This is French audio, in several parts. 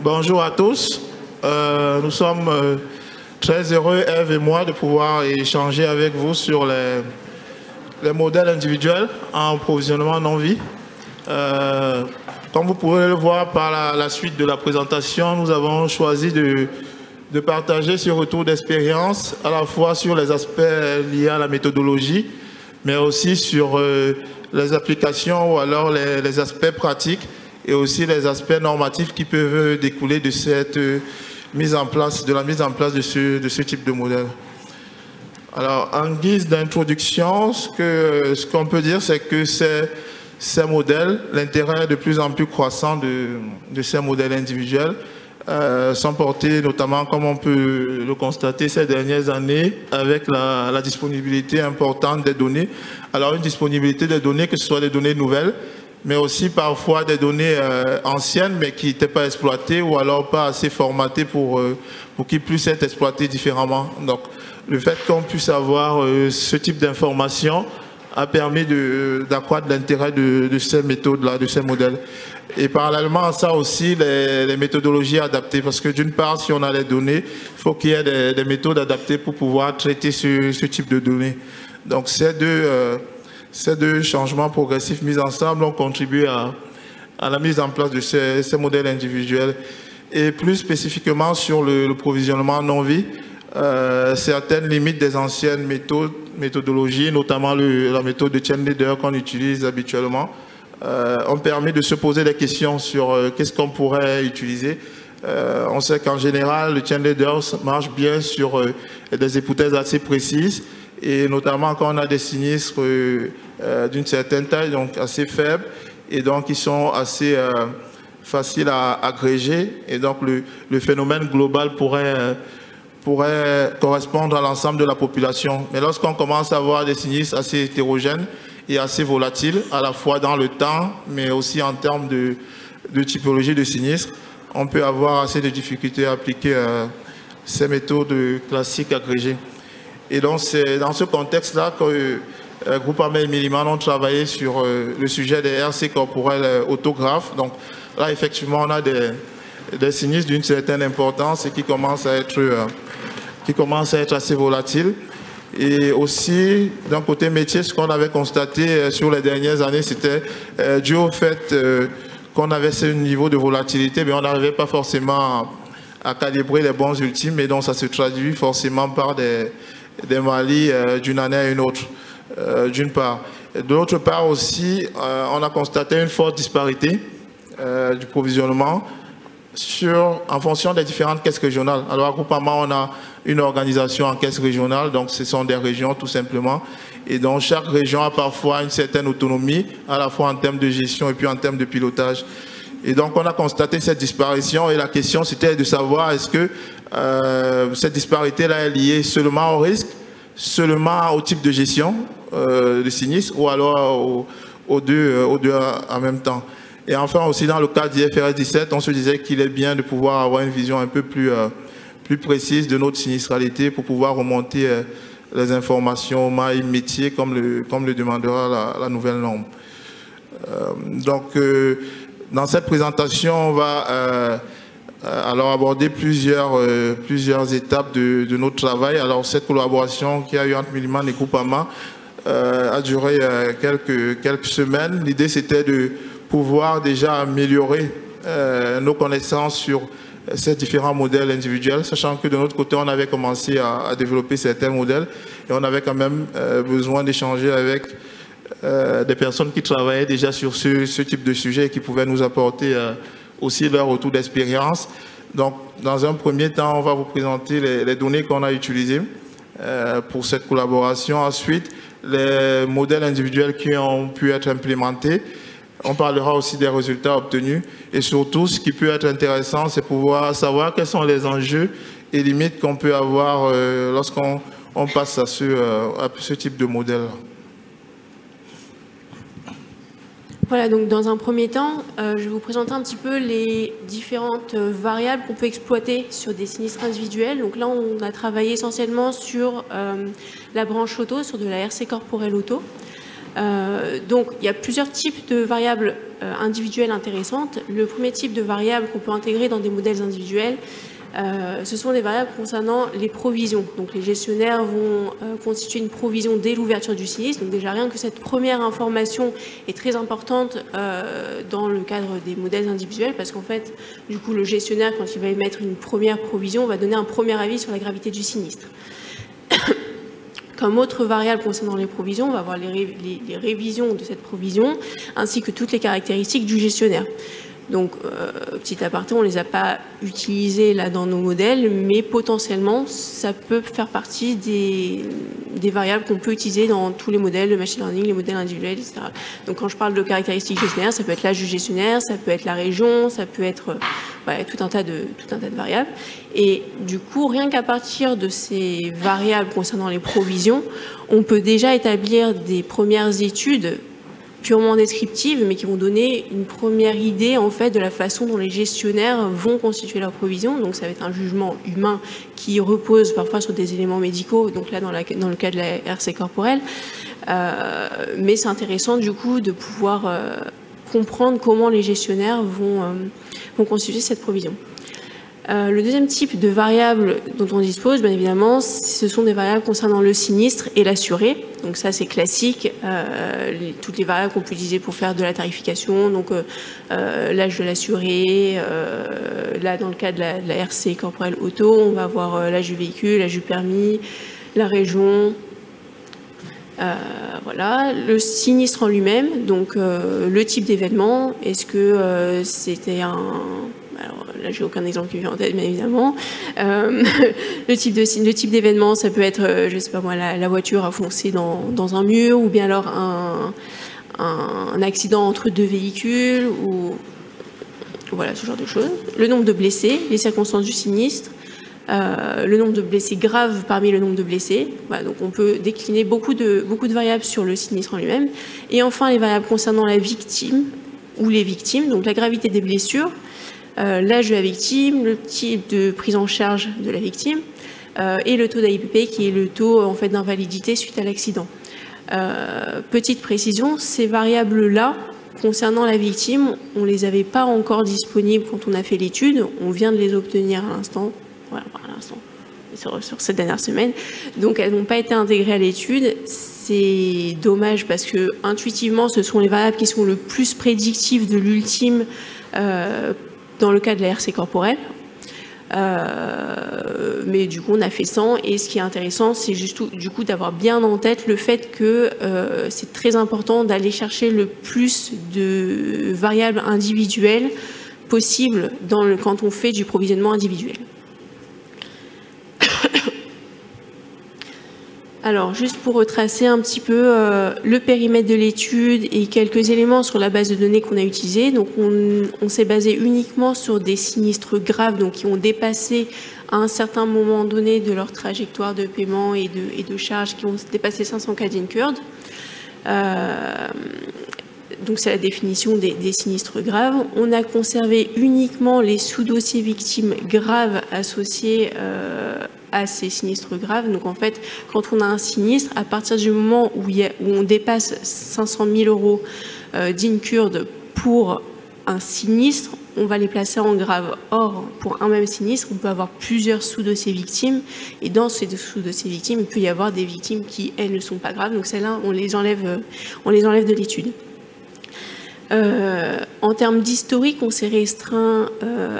Bonjour à tous. Nous sommes très heureux, Eve et moi, de pouvoir échanger avec vous sur les modèles individuels en provisionnement non-vie. Comme vous pouvez le voir par la suite de la présentation, nous avons choisi de partager ce retour d'expérience à la fois sur les aspects liés à la méthodologie, mais aussi sur les applications ou alors les aspects pratiques et aussi les aspects normatifs qui peuvent découler de cette mise en place, de ce type de modèle. Alors, en guise d'introduction, ce qu'on peut dire, c'est que ces modèles, l'intérêt de plus en plus croissant de ces modèles individuels, sont portés notamment, comme on peut le constater ces dernières années, avec la disponibilité importante des données. Alors, une disponibilité des données, que ce soit des données nouvelles, mais aussi parfois des données anciennes, mais qui n'étaient pas exploitées ou alors pas assez formatées pour qu'ils puissent être exploitées différemment. Donc, le fait qu'on puisse avoir ce type d'information a permis d'accroître l'intérêt de ces méthodes-là, de ces modèles. Et parallèlement à ça aussi, les méthodologies adaptées, parce que d'une part, si on a les données, il faut qu'il y ait des méthodes adaptées pour pouvoir traiter ce type de données. Donc, ces deux changements progressifs mis ensemble ont contribué à la mise en place de ces modèles individuels. Et plus spécifiquement sur le provisionnement non-vie, certaines limites des anciennes méthodologies, notamment la méthode de chain leader qu'on utilise habituellement, ont permis de se poser des questions sur qu'est-ce qu'on pourrait utiliser. On sait qu'en général, le chain leader marche bien sur des hypothèses assez précises, et notamment quand on a des sinistres d'une certaine taille, donc assez faibles, et donc ils sont assez faciles à agréger, et donc le phénomène global pourrait correspondre à l'ensemble de la population. Mais lorsqu'on commence à avoir des sinistres assez hétérogènes et assez volatiles, à la fois dans le temps, mais aussi en termes de typologie de sinistres, on peut avoir assez de difficultés à appliquer ces méthodes classiques agrégées. Et donc, c'est dans ce contexte-là que Groupama et Milliman ont travaillé sur le sujet des RC corporels autographes. Donc là, effectivement, on a des sinistres d'une certaine importance et qui commencent à être assez volatiles. Et aussi, d'un côté métier, ce qu'on avait constaté sur les dernières années, c'était dû au fait qu'on avait ce niveau de volatilité, mais on n'arrivait pas forcément à calibrer les bons ultimes, et donc ça se traduit forcément par des maladies d'une année à une autre, d'une part. D'autre part aussi, on a constaté une forte disparité du provisionnement en fonction des différentes caisses régionales. Alors à Groupama, on a une organisation en caisse régionale, donc ce sont des régions tout simplement, et donc chaque région a parfois une certaine autonomie, à la fois en termes de gestion et puis en termes de pilotage. Et donc on a constaté cette disparition, et la question c'était de savoir est-ce que cette disparité-là est liée seulement au risque, seulement au type de gestion de sinistre, ou alors aux deux en même temps. Et enfin aussi dans le cas d'IFRS 17, on se disait qu'il est bien de pouvoir avoir une vision un peu plus précise de notre sinistralité pour pouvoir remonter les informations aux mailles métiers comme le demandera la nouvelle norme. Donc dans cette présentation, on va alors aborder plusieurs étapes de notre travail. Alors cette collaboration qui a eu entre Milliman et Groupama a duré quelques semaines. L'idée c'était de pouvoir déjà améliorer nos connaissances sur ces différents modèles individuels, sachant que de notre côté, on avait commencé à développer certains modèles et on avait quand même besoin d'échanger avec des personnes qui travaillaient déjà sur ce type de sujet et qui pouvaient nous apporter aussi leur retour d'expérience. Donc, dans un premier temps, on va vous présenter les données qu'on a utilisées pour cette collaboration. Ensuite, les modèles individuels qui ont pu être implémentés. On parlera aussi des résultats obtenus. Et surtout, ce qui peut être intéressant, c'est pouvoir savoir quels sont les enjeux et limites qu'on peut avoir lorsqu'on passe à ce type de modèle. Voilà, donc dans un premier temps, je vais vous présenter un petit peu les différentes variables qu'on peut exploiter sur des sinistres individuels. Donc là, on a travaillé essentiellement sur la branche auto, sur de la RC corporelle auto. Donc, il y a plusieurs types de variables individuelles intéressantes. Le premier type de variable qu'on peut intégrer dans des modèles individuels, ce sont des variables concernant les provisions. Donc, les gestionnaires vont constituer une provision dès l'ouverture du sinistre. Donc, déjà, rien que cette première information est très importante dans le cadre des modèles individuels parce qu'en fait, du coup, le gestionnaire, quand il va émettre une première provision, va donner un premier avis sur la gravité du sinistre. Comme autre variable concernant les provisions, on va avoir les révisions de cette provision, ainsi que toutes les caractéristiques du gestionnaire. Donc, petit aparté, on ne les a pas utilisées là dans nos modèles, mais potentiellement, ça peut faire partie des variables qu'on peut utiliser dans tous les modèles de machine learning, les modèles individuels, etc. Donc, quand je parle de caractéristiques gestionnaires, ça peut être l'âge du gestionnaire, ça peut être la région, ça peut être tout un tas de variables. Et du coup, rien qu'à partir de ces variables concernant les provisions, on peut déjà établir des premières études purement descriptives, mais qui vont donner une première idée en fait de la façon dont les gestionnaires vont constituer leurs provisions. Donc ça va être un jugement humain qui repose parfois sur des éléments médicaux, donc là dans le cas de la RC corporelle. Mais c'est intéressant du coup de pouvoir comprendre comment les gestionnaires vont constituer cette provision. Le deuxième type de variables dont on dispose, bien évidemment, ce sont des variables concernant le sinistre et l'assuré. Donc ça, c'est classique. Toutes les variables qu'on peut utiliser pour faire de la tarification, donc l'âge de l'assuré. Là, dans le cas de la RC corporelle auto, on va avoir l'âge du véhicule, l'âge du permis, la région. Voilà, le sinistre en lui-même, donc le type d'événement. Est-ce que c'était un... Alors là, j'ai aucun exemple qui me vient en tête, bien évidemment. Le type d'événement, ça peut être, je sais pas moi, la voiture a foncé dans un mur, ou bien alors un accident entre deux véhicules, ou voilà, ce genre de choses. Le nombre de blessés, les circonstances du sinistre, le nombre de blessés graves parmi le nombre de blessés. Voilà, donc on peut décliner beaucoup de variables sur le sinistre en lui-même. Et enfin, les variables concernant la victime ou les victimes, donc la gravité des blessures, l'âge de la victime, le type de prise en charge de la victime et le taux d'AIPP qui est le taux en fait d'invalidité suite à l'accident. Petite précision, ces variables-là, concernant la victime, on ne les avait pas encore disponibles quand on a fait l'étude, on vient de les obtenir à l'instant, voilà, à l'instant, sur cette dernière semaine, donc elles n'ont pas été intégrées à l'étude. C'est dommage parce que intuitivement, ce sont les variables qui sont le plus prédictives de l'ultime dans le cas de la RC corporelle. Mais du coup, on a fait 100. Et ce qui est intéressant, c'est juste du coup d'avoir bien en tête le fait que c'est très important d'aller chercher le plus de variables individuelles possible quand on fait du provisionnement individuel. Alors, juste pour retracer un petit peu le périmètre de l'étude et quelques éléments sur la base de données qu'on a utilisée. Donc, on s'est basé uniquement sur des sinistres graves, donc qui ont dépassé à un certain moment donné de leur trajectoire de paiement et de charges, qui ont dépassé 500 cas d'incurred. Donc, c'est la définition des sinistres graves. On a conservé uniquement les sous-dossiers victimes graves associés à ces sinistres graves. Donc en fait, quand on a un sinistre, à partir du moment où on dépasse 500 000 € d'incurred pour un sinistre, on va les placer en grave. Or, pour un même sinistre, on peut avoir plusieurs sous-dossiers victimes. Et dans ces sous-dossiers victimes, il peut y avoir des victimes qui, elles, ne sont pas graves. Donc celles-là, on les enlève de l'étude. En termes d'historique, on s'est restreint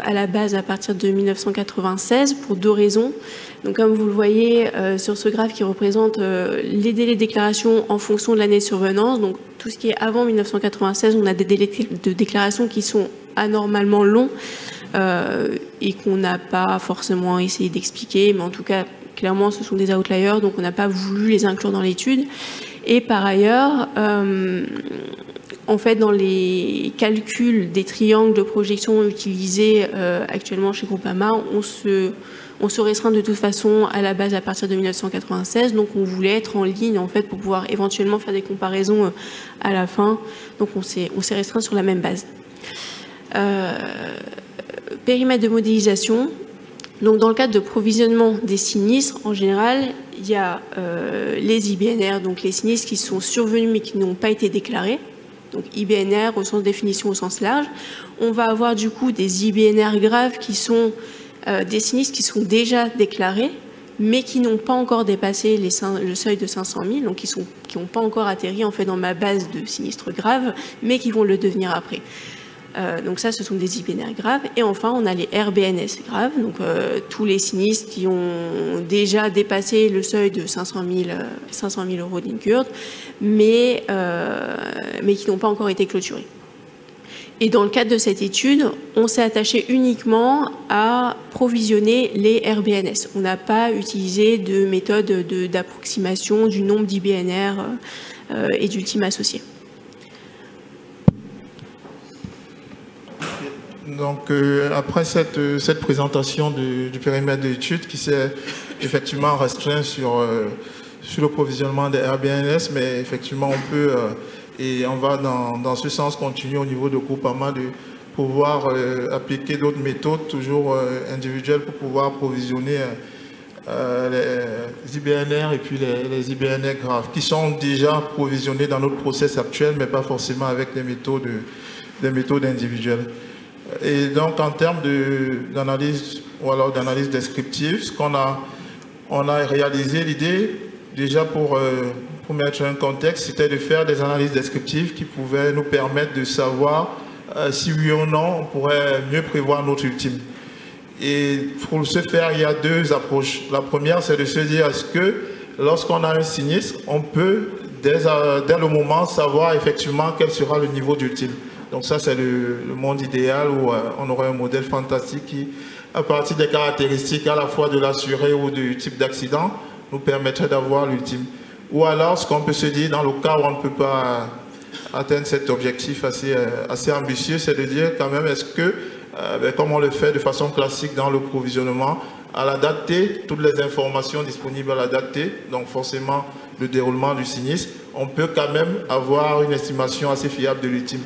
à la base à partir de 1996 pour deux raisons. Donc, comme vous le voyez sur ce graphe qui représente les délais de déclaration en fonction de l'année de survenance. Donc, tout ce qui est avant 1996, on a des délais de déclaration qui sont anormalement longs et qu'on n'a pas forcément essayé d'expliquer. Mais en tout cas, clairement, ce sont des outliers, donc on n'a pas voulu les inclure dans l'étude. Et par ailleurs, en fait, dans les calculs des triangles de projection utilisés actuellement chez Groupama, on se restreint de toute façon à la base à partir de 1996. Donc, on voulait être en ligne en fait pour pouvoir éventuellement faire des comparaisons à la fin. Donc, on s'est restreint sur la même base. Périmètre de modélisation. Donc, dans le cadre de provisionnement des sinistres, en général, il y a les IBNR, donc les sinistres qui sont survenus mais qui n'ont pas été déclarés. Donc IBNR au sens définition au sens large. On va avoir du coup des IBNR graves qui sont des sinistres qui sont déjà déclarés, mais qui n'ont pas encore dépassé le seuil de 500 000, donc qui n'ont pas encore atterri en fait dans ma base de sinistres graves, mais qui vont le devenir après. Donc ça, ce sont des IBNR graves. Et enfin, on a les RBNS graves, donc tous les sinistres qui ont déjà dépassé le seuil de 500 000 euros d'incurred, mais qui n'ont pas encore été clôturés. Et dans le cadre de cette étude, on s'est attaché uniquement à provisionner les RBNS. On n'a pas utilisé de méthode d'approximation du nombre d'IBNR et d'ultimes associés. Donc, après cette présentation du périmètre de l'étude qui s'est effectivement restreint sur le provisionnement des RBNS, mais effectivement, on peut, et on va dans ce sens continuer au niveau de Groupama de pouvoir appliquer d'autres méthodes, toujours individuelles, pour pouvoir provisionner les IBNR et puis les IBNR graves, qui sont déjà provisionnés dans notre process actuel, mais pas forcément avec des méthodes individuelles. Et donc, en termes d'analyse ou alors d'analyse descriptive, ce qu'on a réalisé, l'idée, déjà pour mettre un contexte, c'était de faire des analyses descriptives qui pouvaient nous permettre de savoir si oui ou non, on pourrait mieux prévoir notre ultime. Et pour ce faire, il y a deux approches. La première, c'est de se dire, est-ce que lorsqu'on a un sinistre, on peut, dès le moment, savoir effectivement quel sera le niveau d'ultime. Donc ça, c'est le monde idéal où on aurait un modèle fantastique qui, à partir des caractéristiques à la fois de l'assuré ou du type d'accident, nous permettrait d'avoir l'ultime. Ou alors, ce qu'on peut se dire dans le cas où on ne peut pas atteindre cet objectif assez ambitieux, c'est de dire quand même, est-ce que, comme on le fait de façon classique dans le provisionnement, à la date T, toutes les informations disponibles à la date T, donc forcément le déroulement du sinistre, on peut quand même avoir une estimation assez fiable de l'ultime.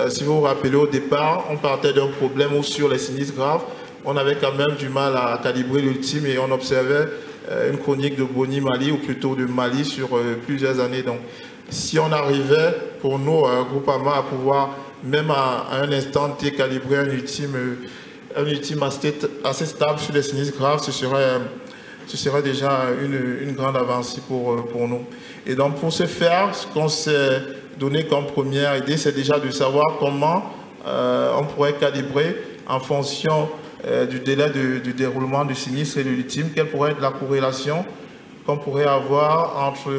Si vous vous rappelez, au départ, on partait d'un problème où sur les sinistres graves, on avait quand même du mal à calibrer l'ultime et on observait une chronique de Boni-Mali, ou plutôt de Mali, sur plusieurs années. Donc, si on arrivait, pour nous, Groupama, à pouvoir, même à un instant T, calibrer un ultime assez stable sur les sinistres graves, ce serait déjà une grande avancée pour nous. Et donc, pour ce faire, ce qu'on s'est donné comme première idée, c'est déjà de savoir comment on pourrait calibrer en fonction du délai du déroulement du sinistre et de l'ultime, quelle pourrait être la corrélation qu'on pourrait avoir entre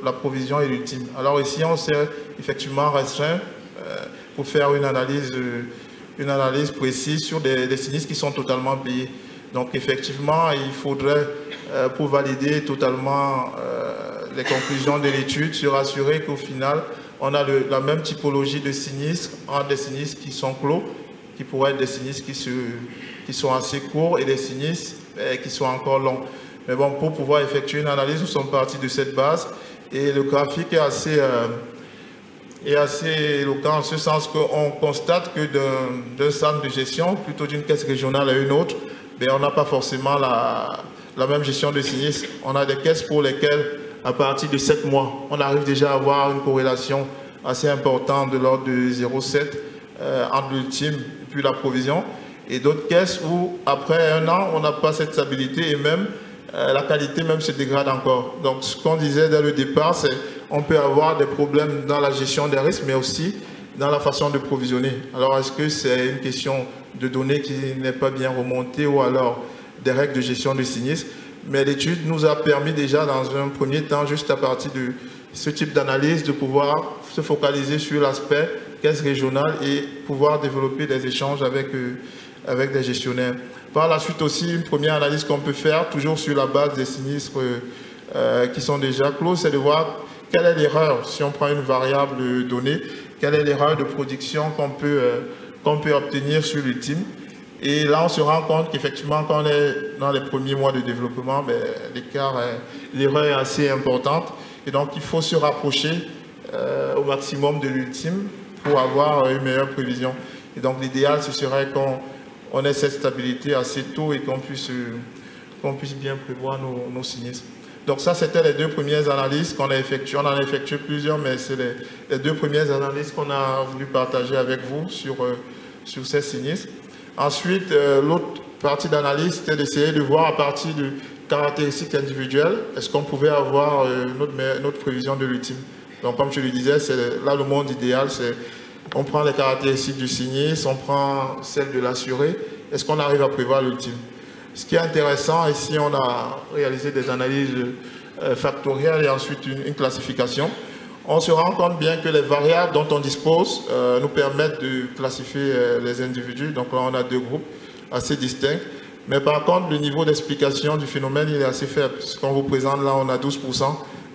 la provision et l'ultime. Alors ici, on s'est effectivement restreint pour faire une analyse précise sur des sinistres qui sont totalement payés. Donc effectivement, il faudrait, pour valider totalement les conclusions de l'étude, se rassurer qu'au final, on a la même typologie de sinistres, entre des sinistres qui sont clos, qui pourraient être des sinistres qui sont assez courts et des sinistres qui sont encore longs. Mais bon, pour pouvoir effectuer une analyse, nous sommes partis de cette base et le graphique est assez éloquent en ce sens qu'on constate que d'un centre de gestion, plutôt d'une caisse régionale à une autre, ben, on n'a pas forcément la même gestion de sinistres. On a des caisses pour lesquelles, à partir de 7 mois, on arrive déjà à avoir une corrélation assez importante de l'ordre de 0,7 entre l'ultime et puis la provision. Et d'autres caisses où, après un an, on n'a pas cette stabilité et même la qualité même se dégrade encore. Donc, ce qu'on disait dès le départ, c'est qu'on peut avoir des problèmes dans la gestion des risques, mais aussi dans la façon de provisionner. Alors, est-ce que c'est une question de données qui n'est pas bien remontée ou alors des règles de gestion de sinistre? Mais l'étude nous a permis déjà, dans un premier temps, juste à partir de ce type d'analyse, de pouvoir se focaliser sur l'aspect caisse régionale et pouvoir développer des échanges avec des gestionnaires. Par la suite aussi, une première analyse qu'on peut faire, toujours sur la base des sinistres qui sont déjà clos, c'est de voir quelle est l'erreur, si on prend une variable donnée, quelle est l'erreur de production qu'on peut obtenir sur l'ultime. Et là, on se rend compte qu'effectivement, quand on est dans les premiers mois de développement, ben, l'erreur est assez importante. Et donc, il faut se rapprocher au maximum de l'ultime pour avoir une meilleure prévision. Et donc, l'idéal, ce serait qu'on ait cette stabilité assez tôt et qu'on puisse bien prévoir nos sinistres. Donc ça, c'était les deux premières analyses qu'on a effectuées. On en a effectué plusieurs, mais c'est les deux premières analyses qu'on a voulu partager avec vous sur ces sinistres. Ensuite, l'autre partie d'analyse, c'était d'essayer de voir à partir de caractéristiques individuelles, est-ce qu'on pouvait avoir notre prévision de l'ultime. Donc comme je le disais, c'est là le monde idéal, c'est on prend les caractéristiques du sinistre, on prend celles de l'assuré, est-ce qu'on arrive à prévoir l'ultime? Ce qui est intéressant, ici on a réalisé des analyses factorielles et ensuite une classification. On se rend compte bien que les variables dont on dispose nous permettent de classifier les individus. Donc là on a deux groupes assez distincts. Mais par contre, le niveau d'explication du phénomène il est assez faible. Ce qu'on vous présente là, on a 12%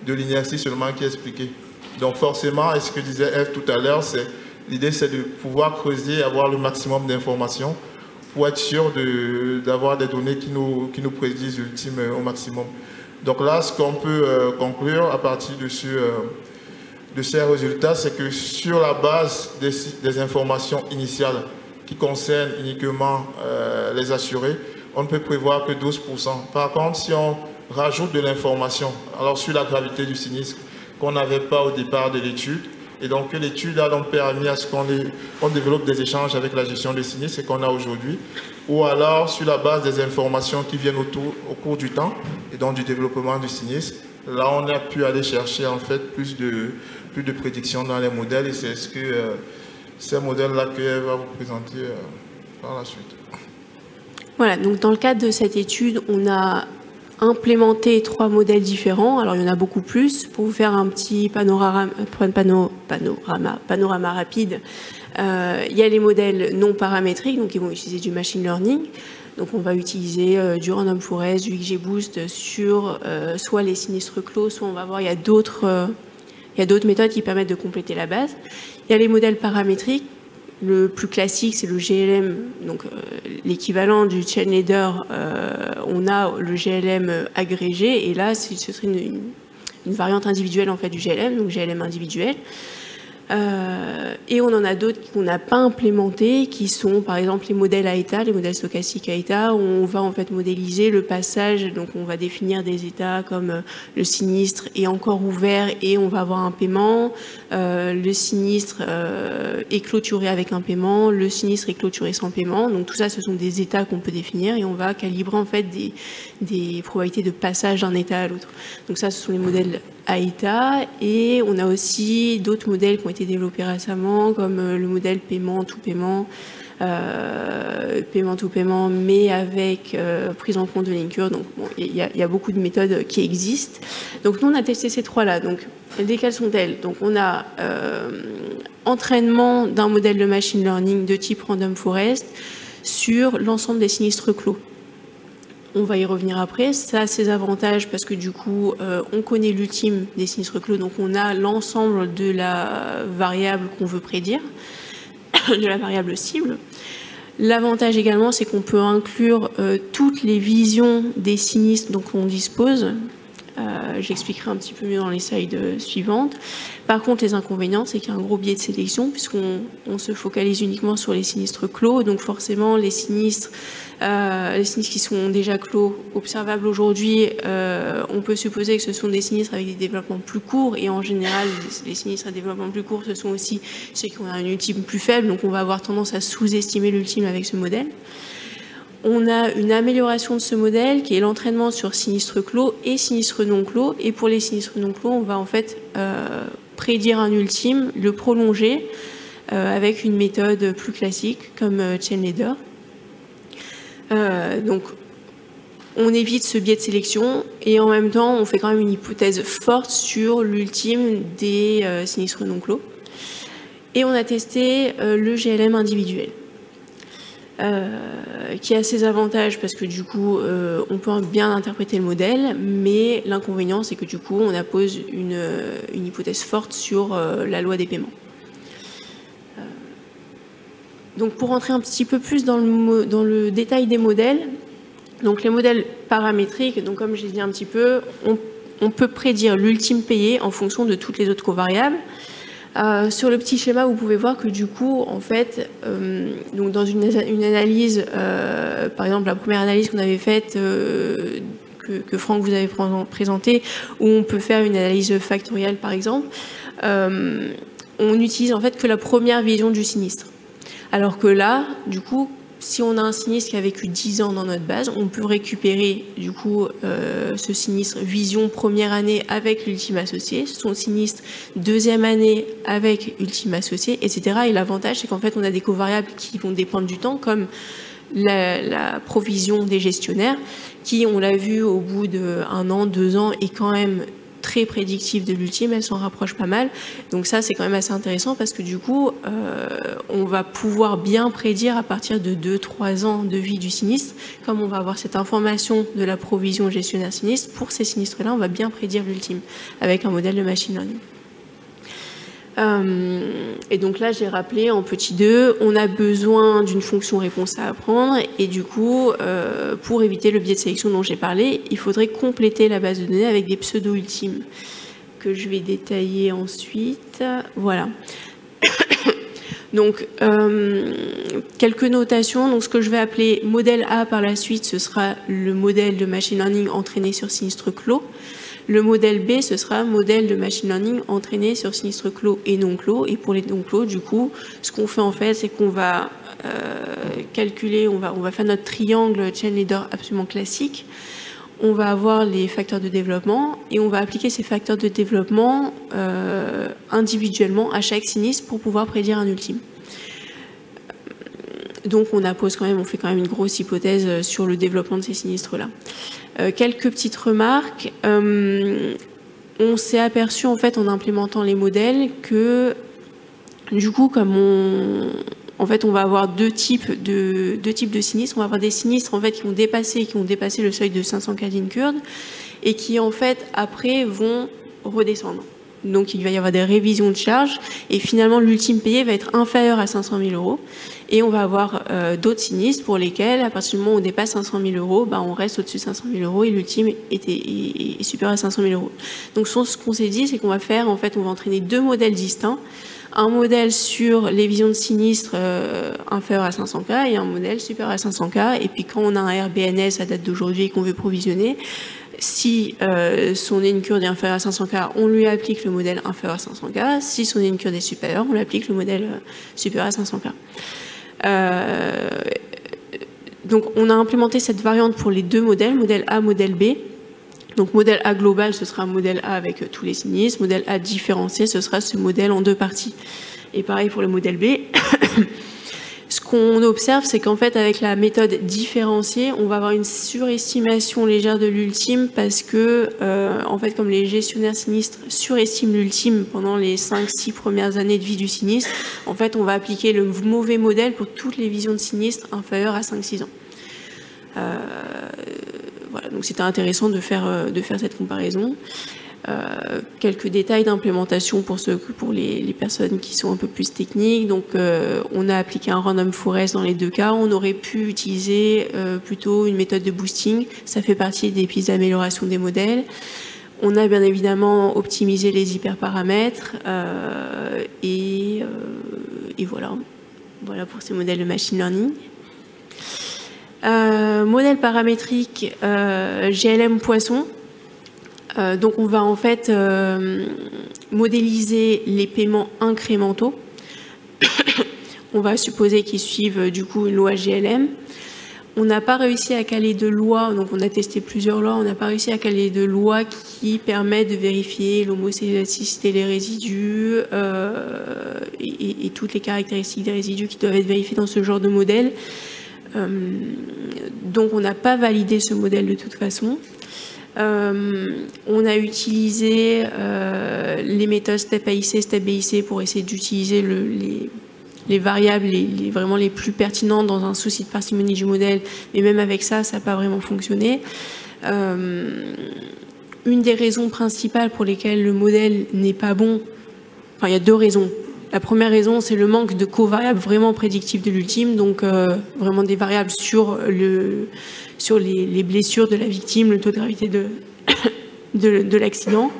de l'inertie seulement qui est expliquée. Donc forcément, et ce que disait Eve tout à l'heure, l'idée c'est de pouvoir creuser et avoir le maximum d'informations pour être sûr d'avoir des données qui nous prédisent l'ultime au maximum. Donc là, ce qu'on peut conclure à partir de ces résultats, c'est que sur la base des informations initiales qui concernent uniquement les assurés, on ne peut prévoir que 12%. Par contre, si on rajoute de l'information, alors sur la gravité du sinistre, qu'on n'avait pas au départ de l'étude, et donc l'étude a donc permis à ce qu'on développe des échanges avec la gestion des sinistres et qu'on a aujourd'hui, ou alors sur la base des informations qui viennent au cours du temps, et donc du développement du sinistre, là on a pu aller chercher en fait plus de prédictions dans les modèles, et c'est ce que ces modèles-là qu'elle va vous présenter par la suite. Voilà, donc dans le cadre de cette étude, on a implémenté 3 modèles différents. Alors, il y en a beaucoup plus. Pour vous faire un petit panorama rapide, il y a les modèles non paramétriques, donc ils vont utiliser du machine learning. Donc, on va utiliser du random forest, du XGBoost sur soit les sinistres clos, soit on va voir, il y a d'autres méthodes qui permettent de compléter la base. Il y a les modèles paramétriques. Le plus classique, c'est le GLM, donc l'équivalent du chain leader. On a le GLM agrégé, et là, ce serait une variante individuelle en fait du GLM, donc GLM individuel. Et on en a d'autres qu'on n'a pas implémentés, qui sont par exemple les modèles AETA, les modèles stochastiques AETA, où on va en fait modéliser le passage, donc on va définir des états comme le sinistre est encore ouvert et on va avoir un paiement, le sinistre est clôturé avec un paiement, le sinistre est clôturé sans paiement. Donc tout ça, ce sont des états qu'on peut définir et on va calibrer en fait des probabilités de passage d'un état à l'autre. Donc ça, ce sont les modèles AETA, et on a aussi d'autres modèles qui ont été développés récemment, comme le modèle paiement to paiement, mais avec prise en compte de l'incur. Donc bon, il y a beaucoup de méthodes qui existent. Donc nous, on a testé ces 3-là. Donc lesquelles sont-elles? Donc on a entraînement d'un modèle de machine learning de type random forest sur l'ensemble des sinistres clos. On va y revenir après. Ça a ses avantages parce que du coup, on connaît l'ultime des sinistres clos, donc on a l'ensemble de la variable qu'on veut prédire, de la variable cible. L'avantage également, c'est qu'on peut inclure toutes les visions des sinistres dont on dispose. J'expliquerai un petit peu mieux dans les slides suivantes. Par contre, les inconvénients, c'est qu'il y a un gros biais de sélection puisqu'on se focalise uniquement sur les sinistres clos. Donc forcément, les sinistres qui sont déjà clos, observables aujourd'hui, on peut supposer que ce sont des sinistres avec des développements plus courts. Et en général, les sinistres à développement plus court, ce sont aussi ceux qui ont un ultime plus faible. Donc on va avoir tendance à sous-estimer l'ultime avec ce modèle. On a une amélioration de ce modèle qui est l'entraînement sur sinistres clos et sinistres non clos. Et pour les sinistres non clos, on va en fait prédire un ultime, le prolonger avec une méthode plus classique comme chain leader. Donc, on évite ce biais de sélection et en même temps, on fait quand même une hypothèse forte sur l'ultime des sinistres non clos. Et on a testé le GLM individuel. Qui a ses avantages parce que du coup on peut bien interpréter le modèle, mais l'inconvénient c'est que du coup on appose une hypothèse forte sur la loi des paiements. Donc pour rentrer un petit peu plus dans le détail des modèles, donc les modèles paramétriques, donc comme j'ai dit un petit peu, on peut prédire l'ultime payé en fonction de toutes les autres covariables. Sur le petit schéma, vous pouvez voir que du coup, en fait, donc dans une analyse, par exemple la première analyse qu'on avait faite, que Franck vous avait présenté, où on peut faire une analyse factorielle par exemple, on n'utilise en fait que la première vision du sinistre. Alors que là, du coup, si on a un sinistre qui a vécu 10 ans dans notre base, on peut récupérer du coup ce sinistre vision première année avec l'ultime associé, son sinistre deuxième année avec ultime associé, etc. Et l'avantage, c'est qu'en fait, on a des covariables qui vont dépendre du temps, comme la provision des gestionnaires, qui, on l'a vu au bout d'1 an, 2 ans, est quand même très prédictive de l'ultime, elle s'en rapproche pas mal. Donc ça, c'est quand même assez intéressant parce que du coup, on va pouvoir bien prédire à partir de 2-3 ans de vie du sinistre. Comme on va avoir cette information de la provision gestionnaire sinistre, pour ces sinistres-là, on va bien prédire l'ultime avec un modèle de machine learning. Et donc là, j'ai rappelé en petit 2, on a besoin d'une fonction réponse à apprendre et du coup, pour éviter le biais de sélection dont j'ai parlé, il faudrait compléter la base de données avec des pseudo-ultimes que je vais détailler ensuite. Voilà. Donc, quelques notations. Donc, ce que je vais appeler modèle A par la suite, ce sera le modèle de machine learning entraîné sur sinistre clos. Le modèle B, ce sera modèle de machine learning entraîné sur sinistre clos et non clos. Et pour les non clos, du coup, ce qu'on fait en fait, c'est qu'on va calculer, on va faire notre triangle chain leader absolument classique. On va avoir les facteurs de développement et on va appliquer ces facteurs de développement individuellement à chaque sinistre pour pouvoir prédire un ultime. Donc on fait quand même une grosse hypothèse sur le développement de ces sinistres-là. Quelques petites remarques. On s'est aperçu en fait en implémentant les modèles que du coup comme on va avoir deux types de sinistres. On va avoir des sinistres en fait qui ont dépassé le seuil de 500 K d'Incurd et qui en fait après vont redescendre. Donc il va y avoir des révisions de charges et finalement l'ultime payé va être inférieur à 500 000 €. Et on va avoir d'autres sinistres pour lesquels, à partir du moment où on dépasse 500 000 €, on reste au-dessus de 500 000 € et l'ultime est supérieur à 500 000 €. Donc ce qu'on s'est dit, c'est qu'on va faire, en fait, on va entraîner deux modèles distincts. Un modèle sur les visions de sinistres inférieures à 500 K et un modèle supérieur à 500 K. Et puis quand on a un RBNS à date d'aujourd'hui et qu'on veut provisionner, si son Incurd est inférieur à 500 K, on lui applique le modèle inférieur à 500 K. Si son Incurd est supérieur, on lui applique le modèle supérieur à 500 K. Donc on a implémenté cette variante pour les deux modèles, modèle A, modèle B. Donc modèle A global, ce sera un modèle A avec tous les sinistres. Modèle A différencié, ce sera ce modèle en deux parties. Et pareil pour le modèle B. Ce qu'on observe, c'est qu'en fait, avec la méthode différenciée, on va avoir une surestimation légère de l'ultime parce que, en fait, comme les gestionnaires sinistres surestiment l'ultime pendant les 5-6 premières années de vie du sinistre, en fait, on va appliquer le mauvais modèle pour toutes les visions de sinistres inférieures à 5-6 ans. Voilà, donc c'était intéressant de faire cette comparaison. Quelques détails d'implémentation pour les personnes qui sont un peu plus techniques. Donc, on a appliqué un random forest dans les deux cas. On aurait pu utiliser plutôt une méthode de boosting. Ça fait partie des pistes d'amélioration des modèles. On a bien évidemment optimisé les hyperparamètres et voilà. Voilà pour ces modèles de machine learning. Modèle paramétrique GLM Poisson. Donc on va en fait modéliser les paiements incrémentaux. On va supposer qu'ils suivent du coup une loi GLM. On n'a pas réussi à caler de loi, donc on a testé plusieurs lois, on n'a pas réussi à caler de loi qui permet de vérifier l'homocédacité des résidus et toutes les caractéristiques des résidus qui doivent être vérifiés dans ce genre de modèle. Donc on n'a pas validé ce modèle de toute façon. On a utilisé les méthodes step AIC, step BIC pour essayer d'utiliser les variables vraiment les plus pertinentes dans un souci de parcimonie du modèle, mais même avec ça, ça n'a pas vraiment fonctionné. Une des raisons principales pour lesquelles le modèle n'est pas bon, enfin il y a deux raisons. La première raison, c'est le manque de covariables vraiment prédictives de l'ultime, donc vraiment des variables sur les blessures de la victime, le taux de gravité de l'accident.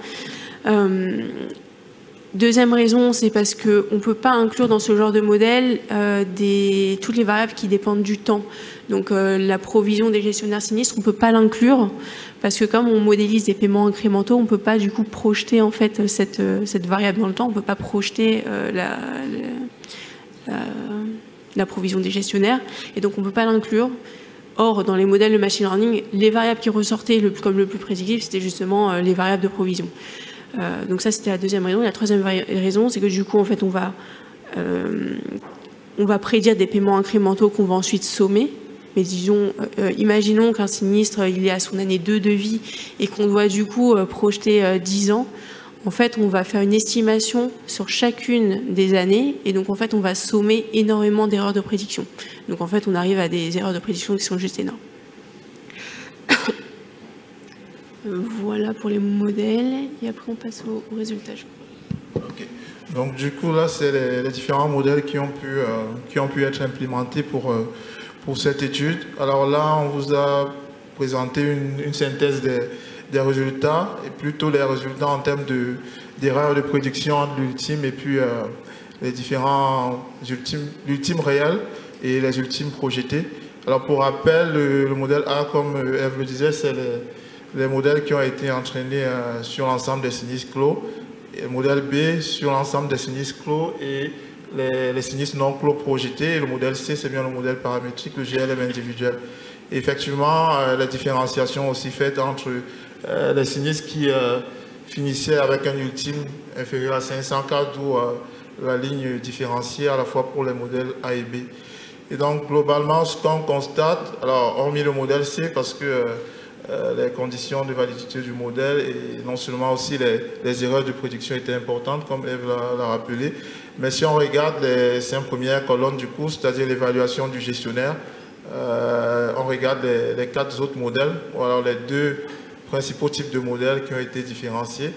Deuxième raison, c'est parce qu'on ne peut pas inclure dans ce genre de modèle toutes les variables qui dépendent du temps. Donc la provision des gestionnaires sinistres, on ne peut pas l'inclure parce que comme on modélise des paiements incrémentaux, on ne peut pas du coup projeter en fait cette variable dans le temps. On ne peut pas projeter la provision des gestionnaires et donc on ne peut pas l'inclure. Or, dans les modèles de machine learning, les variables qui ressortaient comme le plus prédictible, c'était justement les variables de provision. Donc ça, c'était la deuxième raison. Et la troisième raison, c'est que du coup, en fait, on va prédire des paiements incrémentaux qu'on va ensuite sommer. Mais disons, imaginons qu'un sinistre, il est à son année 2 de vie et qu'on doit du coup projeter 10 ans. En fait, on va faire une estimation sur chacune des années et donc en fait, on va sommer énormément d'erreurs de prédiction. Donc en fait, on arrive à des erreurs de prédiction qui sont juste énormes. Voilà pour les modèles et après on passe aux résultats. Okay. Donc du coup là, c'est les différents modèles qui ont pu être implémentés pour cette étude. Alors là, on vous a présenté une synthèse des résultats et plutôt les résultats en termes d'erreurs de prédiction entre l'ultime et puis les différents l'ultime réel et les ultimes projetés. Alors pour rappel, le modèle A, comme Eve le disait, c'est les modèles qui ont été entraînés sur l'ensemble des sinistres clos, et le modèle B sur l'ensemble des sinistres clos et les sinistres non clos projetés, et le modèle C, c'est bien le modèle paramétrique, le GLM individuel. Et effectivement, la différenciation aussi faite entre les sinistres qui finissaient avec un ultime inférieur à 500 cas, d'où la ligne différenciée à la fois pour les modèles A et B. Et donc, globalement, ce qu'on constate, alors hormis le modèle C, parce que les conditions de validité du modèle et non seulement aussi les erreurs de prédiction étaient importantes, comme Eve l'a rappelé, mais si on regarde les 5 premières colonnes du cours, c'est-à-dire l'évaluation du gestionnaire, on regarde les 4 autres modèles, ou alors les 2 principaux types de modèles qui ont été différenciés.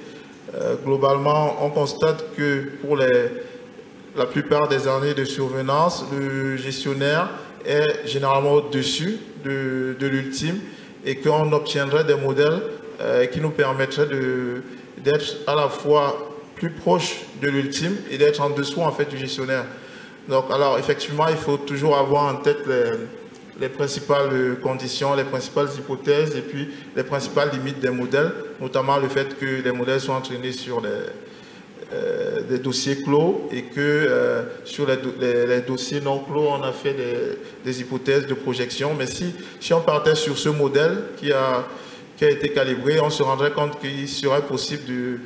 Globalement, on constate que pour la plupart des années de survenance, le gestionnaire est généralement au-dessus de l'ultime, et qu'on obtiendrait des modèles qui nous permettraient d'être à la fois plus proche de l'ultime et d'être en dessous en fait du gestionnaire. Donc alors effectivement, il faut toujours avoir en tête les principales conditions, les principales hypothèses et puis les principales limites des modèles, notamment le fait que les modèles sont entraînés sur des dossiers clos et que sur les dossiers non clos, on a fait des hypothèses de projection. Mais si on partait sur ce modèle qui a été calibré, on se rendrait compte qu'il serait possible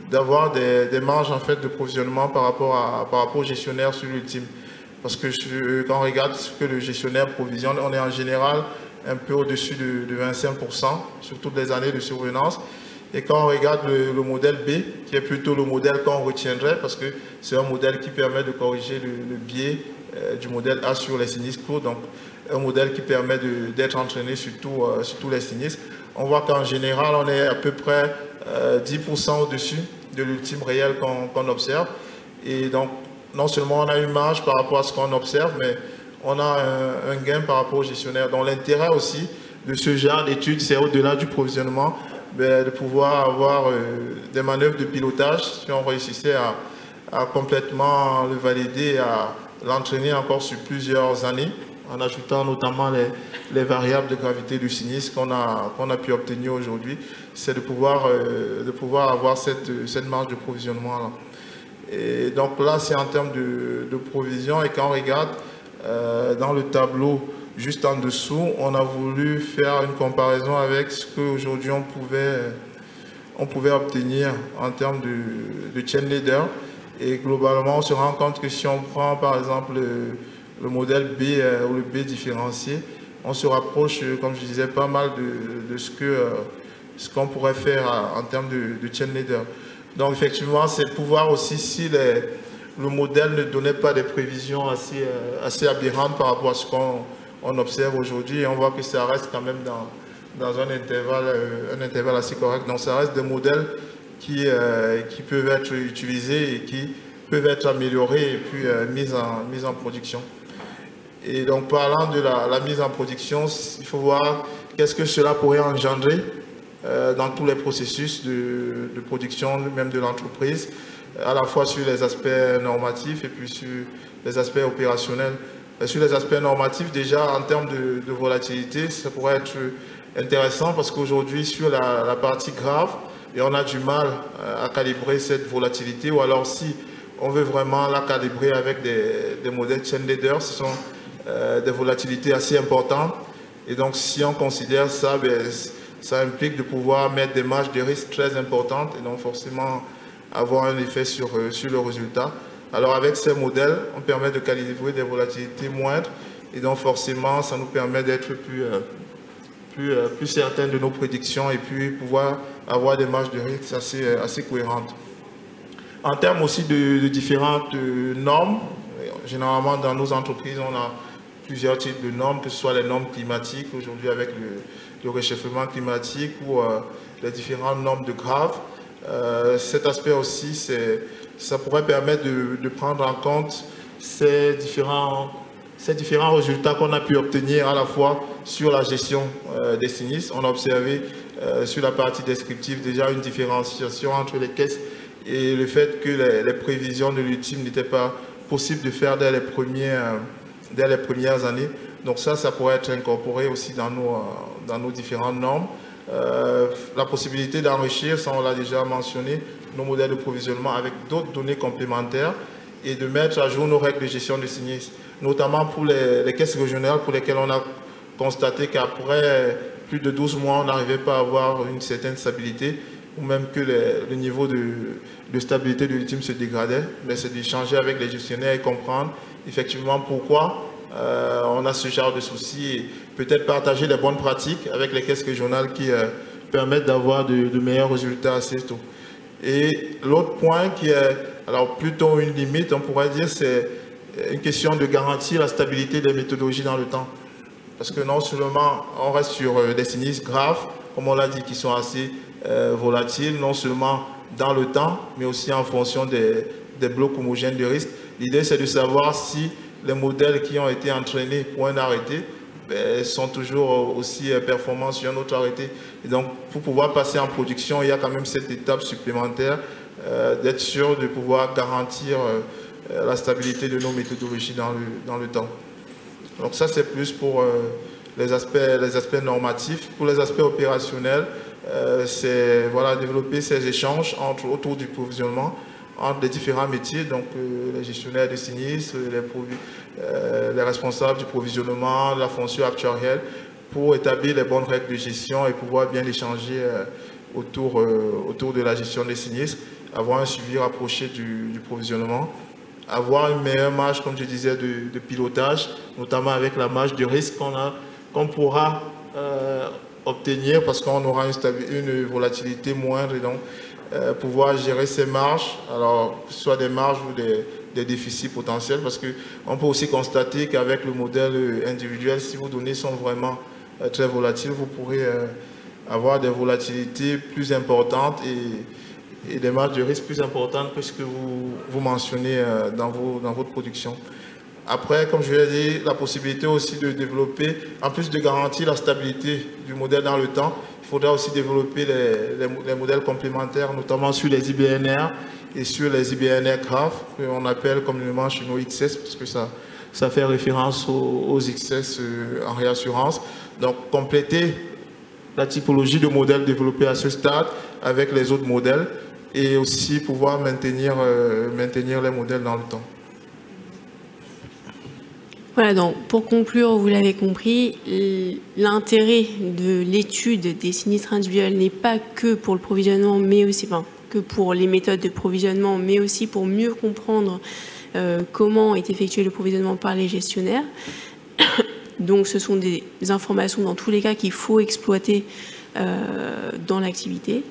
d'avoir des marges en fait, de provisionnement par rapport au gestionnaire sur l'ultime. Parce que quand on regarde ce que le gestionnaire provisionne, on est en général un peu au-dessus de 25% sur toutes les années de survenance. Et quand on regarde le modèle B, qui est plutôt le modèle qu'on retiendrait, parce que c'est un modèle qui permet de corriger le biais du modèle A sur les sinistres clos, donc un modèle qui permet d'être entraîné sur tous les sinistres, on voit qu'en général, on est à peu près 10% au-dessus de l'ultime réel qu'on observe. Et donc, non seulement on a une marge par rapport à ce qu'on observe, mais on a un gain par rapport au gestionnaire. Donc l'intérêt aussi de ce genre d'études, c'est au-delà du provisionnement, de pouvoir avoir des manœuvres de pilotage, si on réussissait à complètement le valider, à l'entraîner encore sur plusieurs années, en ajoutant notamment les variables de gravité du sinistre qu'on a pu obtenir aujourd'hui, c'est de pouvoir avoir cette marge de provisionnement là. Et donc là, c'est en termes de provision. Et quand on regarde dans le tableau juste en dessous, on a voulu faire une comparaison avec ce qu'aujourd'hui on pouvait obtenir en termes de chain leader. Et globalement, on se rend compte que si on prend par exemple le modèle B ou le B différencié, on se rapproche, comme je disais, pas mal de ce qu'on pourrait faire en termes de chain leader. Donc effectivement, c'est pouvoir aussi si le modèle ne donnait pas des prévisions assez aberrantes par rapport à ce qu'on observe aujourd'hui. Et on voit que ça reste quand même dans un intervalle assez correct. Donc ça reste des modèles qui peuvent être utilisés et qui peuvent être améliorés et puis mis en production. Et donc parlant de la mise en production, il faut voir qu'est-ce que cela pourrait engendrer dans tous les processus de production même de l'entreprise. à la fois sur les aspects normatifs et puis sur les aspects opérationnels. Sur les aspects normatifs, déjà en termes de volatilité, ça pourrait être intéressant parce qu'aujourd'hui, sur la partie grave, et on a du mal à calibrer cette volatilité, ou alors si on veut vraiment la calibrer avec des modèles chain leader, ce sont des volatilités assez importantes. Et donc, si on considère ça, ça implique de pouvoir mettre des marges de risque très importantes et donc forcément avoir un effet sur le résultat. Alors, avec ces modèles, on permet de calibrer des volatilités moindres et donc forcément, ça nous permet d'être plus certains de nos prédictions et puis pouvoir avoir des marges de risque assez cohérentes. En termes aussi de différentes normes, généralement dans nos entreprises, on a plusieurs types de normes, que ce soit les normes climatiques, aujourd'hui avec le réchauffement climatique ou les différentes normes de grave. Cet aspect aussi, ça pourrait permettre de prendre en compte ces différents résultats qu'on a pu obtenir à la fois sur la gestion des sinistres. On a observé sur la partie descriptive déjà une différenciation entre les caisses et le fait que les prévisions de l'ultime n'étaient pas possibles de faire dès les premières années. Donc ça pourrait être incorporé aussi dans nos différentes normes. La possibilité d'enrichir, ça on l'a déjà mentionné, nos modèles de provisionnement avec d'autres données complémentaires et de mettre à jour nos règles de gestion de sinistres, notamment pour les caisses régionales pour lesquelles on a constaté qu'après plus de 12 mois, on n'arrivait pas à avoir une certaine stabilité ou même que le niveau de stabilité de l'ultime se dégradait. Mais c'est d'échanger avec les gestionnaires et comprendre effectivement pourquoi on a ce genre de soucis et peut-être partager les bonnes pratiques avec les caisses régionales qui permettent d'avoir de meilleurs résultats assez tôt. Et l'autre point qui est alors plutôt une limite, on pourrait dire, c'est une question de garantir la stabilité des méthodologies dans le temps. Parce que non seulement on reste sur des sinistres graves, comme on l'a dit, qui sont assez volatiles, non seulement dans le temps, mais aussi en fonction des blocs homogènes de risque. L'idée, c'est de savoir si les modèles qui ont été entraînés pour un arrêté sont toujours aussi performants sur un autre arrêté. Et donc, pour pouvoir passer en production, il y a quand même cette étape supplémentaire d'être sûr de pouvoir garantir la stabilité de nos méthodologies dans le temps. Donc ça, c'est plus pour les aspects normatifs. Pour les aspects opérationnels, c'est développer ces échanges autour du provisionnement entre les différents métiers, donc les gestionnaires de sinistres, les responsables du provisionnement, la fonction actuarielle, pour établir les bonnes règles de gestion et pouvoir bien échanger autour de la gestion des sinistres, avoir un suivi rapproché du provisionnement, avoir une meilleure marge, comme je disais, de pilotage, notamment avec la marge de risque qu'on pourra obtenir parce qu'on aura une volatilité moindre et donc pouvoir gérer ces marges, alors soit des marges ou des déficits potentiels, parce qu'on peut aussi constater qu'avec le modèle individuel, si vos données sont vraiment très volatiles, vous pourrez avoir des volatilités plus importantes et des marges de risque plus importantes que ce que vous mentionnez dans votre production. Après, comme je l'ai dit, la possibilité aussi de développer, en plus de garantir la stabilité du modèle dans le temps, il faudra aussi développer les modèles complémentaires, notamment sur les IBNR et sur les IBNR graves, qu'on appelle communément chez nous XS, parce que ça fait référence aux XS en réassurance. Donc, compléter la typologie de modèles développés à ce stade avec les autres modèles et aussi pouvoir maintenir les modèles dans le temps. Voilà, donc pour conclure, vous l'avez compris, l'intérêt de l'étude des sinistres individuels n'est pas que pour le provisionnement, mais aussi que pour les méthodes de provisionnement, mais aussi pour mieux comprendre comment est effectué le provisionnement par les gestionnaires. Donc ce sont des informations dans tous les cas qu'il faut exploiter dans l'activité.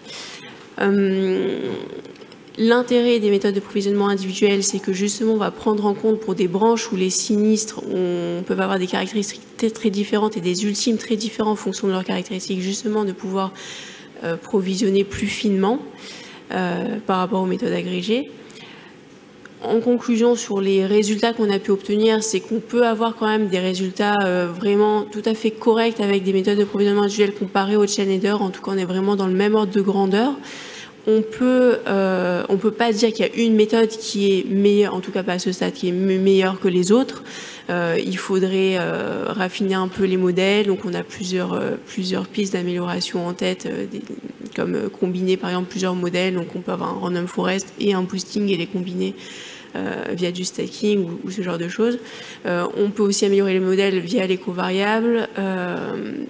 L'intérêt des méthodes de provisionnement individuelles, c'est que justement on va prendre en compte pour des branches où les sinistres peuvent avoir des caractéristiques très différentes et des ultimes très différents en fonction de leurs caractéristiques, justement de pouvoir provisionner plus finement par rapport aux méthodes agrégées. En conclusion, sur les résultats qu'on a pu obtenir, c'est qu'on peut avoir quand même des résultats vraiment tout à fait corrects avec des méthodes de provisionnement individuelles comparées aux chain leaders. En tout cas, on est vraiment dans le même ordre de grandeur. on peut pas dire qu'il y a une méthode qui est meilleure, en tout cas pas à ce stade, qui est meilleure que les autres. Il faudrait raffiner un peu les modèles. Donc on a plusieurs pistes d'amélioration en tête, comme combiner par exemple plusieurs modèles. Donc on peut avoir un random forest et un boosting et les combiner via du stacking ou ce genre de choses. On peut aussi améliorer les modèles via les covariables.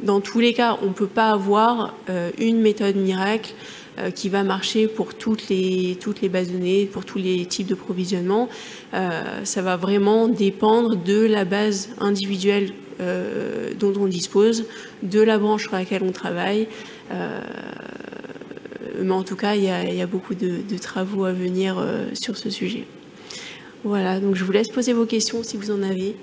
Dans tous les cas, on ne peut pas avoir une méthode miracle qui va marcher pour toutes les bases de données, pour tous les types de provisionnement. Ça va vraiment dépendre de la base individuelle dont on dispose, de la branche sur laquelle on travaille. Mais en tout cas, il y a beaucoup de travaux à venir sur ce sujet. Voilà, donc je vous laisse poser vos questions si vous en avez.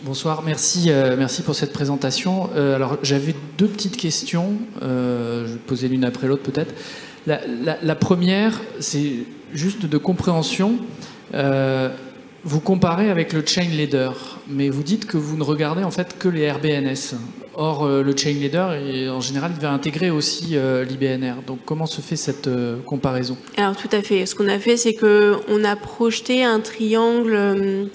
Bonsoir, merci pour cette présentation. Alors j'avais deux petites questions, je vais poser l'une après l'autre peut-être. La première, c'est juste de compréhension. Vous comparez avec le chain leader, mais vous dites que vous ne regardez en fait que les RBNS. Or, le chain leader, en général, il va intégrer aussi l'IBNR. Donc, comment se fait cette comparaison? Alors, tout à fait. Ce qu'on a fait, c'est qu'on a projeté un triangle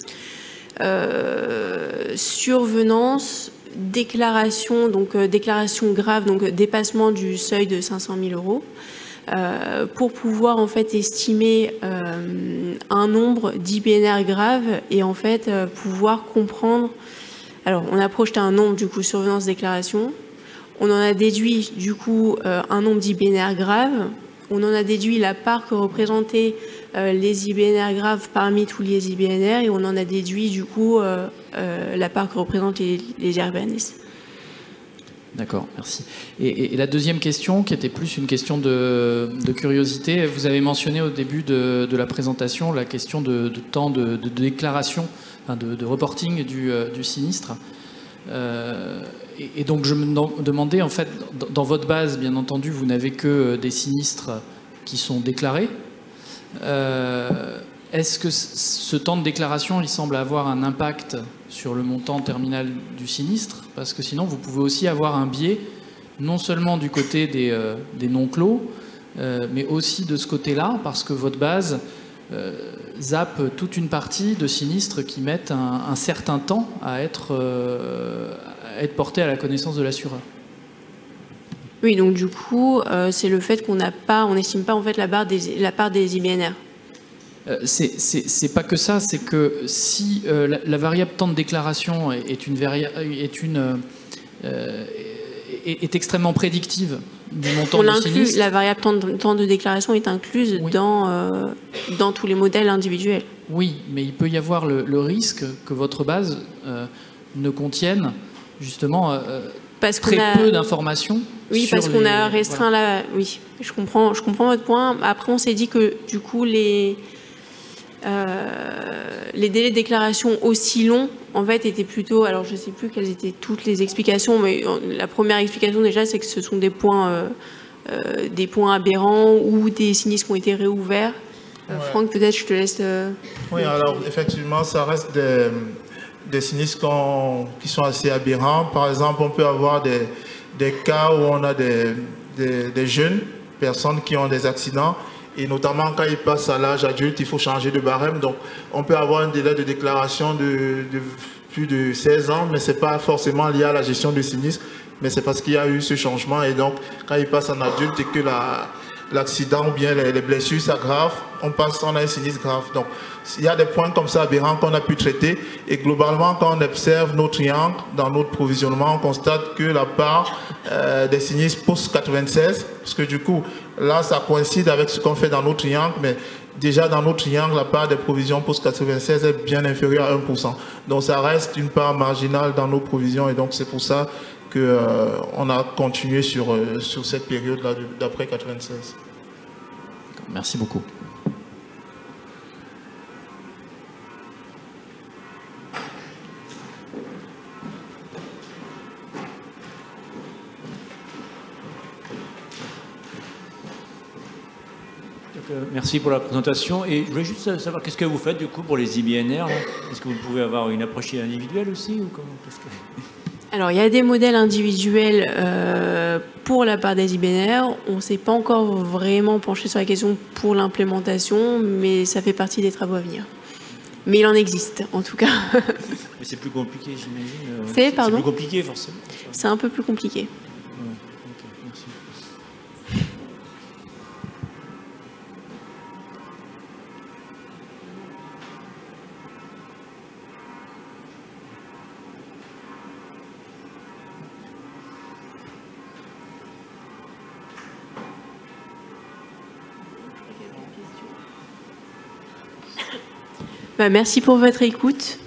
survenance, déclaration, donc déclaration grave, donc dépassement du seuil de 500 000 €, pour pouvoir en fait estimer un nombre d'IBNR graves et en fait pouvoir comprendre. Alors, on a projeté un nombre du coup survenance déclaration, on en a déduit du coup un nombre d'IBNR graves, on en a déduit la part que représentaient les IBNR graves parmi tous les IBNR et on en a déduit du coup la part que représentent les RBNS. D'accord, merci. Et la deuxième question, qui était plus une question de curiosité, vous avez mentionné au début de la présentation la question de temps de déclaration, enfin de reporting du sinistre. Et donc je me demandais, en fait, dans votre base, bien entendu, vous n'avez que des sinistres qui sont déclarés. Est-ce que ce temps de déclaration, il semble avoir un impact sur le montant terminal du sinistre? Parce que sinon, vous pouvez aussi avoir un biais, non seulement du côté des non-clos, mais aussi de ce côté-là, parce que votre base zappe toute une partie de sinistres qui mettent un certain temps à être portés à la connaissance de l'assureur. Oui, donc du coup, c'est le fait qu'on n'estime pas en fait la part des IBNR. C'est pas que ça, c'est que si la variable temps de déclaration est extrêmement prédictive du montant du sinistre. La variable temps de déclaration est incluse oui. dans tous les modèles individuels. Oui, mais il peut y avoir le risque que votre base ne contienne justement très peu d'informations. Oui, parce qu'on a restreint la... Oui, je comprends votre point. Après, on s'est dit que du coup, les délais de déclaration aussi longs, en fait, étaient plutôt... Alors, je ne sais plus quelles étaient toutes les explications, mais la première explication, déjà, c'est que ce sont des points aberrants ou des sinistres qui ont été réouverts. Ouais. Franck, peut-être, je te laisse... Oui, alors, effectivement, ça reste des sinistres qui sont assez aberrants. Par exemple, on peut avoir des cas où on a des jeunes personnes qui ont des accidents et notamment quand ils passent à l'âge adulte, il faut changer de barème. Donc, on peut avoir un délai de déclaration de plus de 16 ans, mais ce n'est pas forcément lié à la gestion du sinistre, mais c'est parce qu'il y a eu ce changement. Et donc, quand ils passent en adulte et que l'accident ou bien les blessures s'aggravent, on a un sinistre grave. Donc, il y a des points comme ça aberrants qu'on a pu traiter. Et globalement, quand on observe nos triangles dans notre provisionnement, on constate que la part des sinistres post-96, parce que du coup, là, ça coïncide avec ce qu'on fait dans nos triangles, mais déjà dans nos triangles, la part des provisions post-96 est bien inférieure à 1%. Donc, ça reste une part marginale dans nos provisions et donc c'est pour ça qu'on a continué sur cette période-là d'après 96. Merci beaucoup. Merci pour la présentation. Et je voulais juste savoir qu'est-ce que vous faites du coup pour les IBNR. Est-ce que vous pouvez avoir une approche individuelle aussi ou comment? Alors, il y a des modèles individuels pour la part des IBNR. On ne s'est pas encore vraiment penché sur la question pour l'implémentation, mais ça fait partie des travaux à venir. Mais il en existe, en tout cas. Mais c'est plus compliqué, j'imagine. C'est plus compliqué, forcément. C'est un peu plus compliqué. Ouais, ok, merci. Merci pour votre écoute.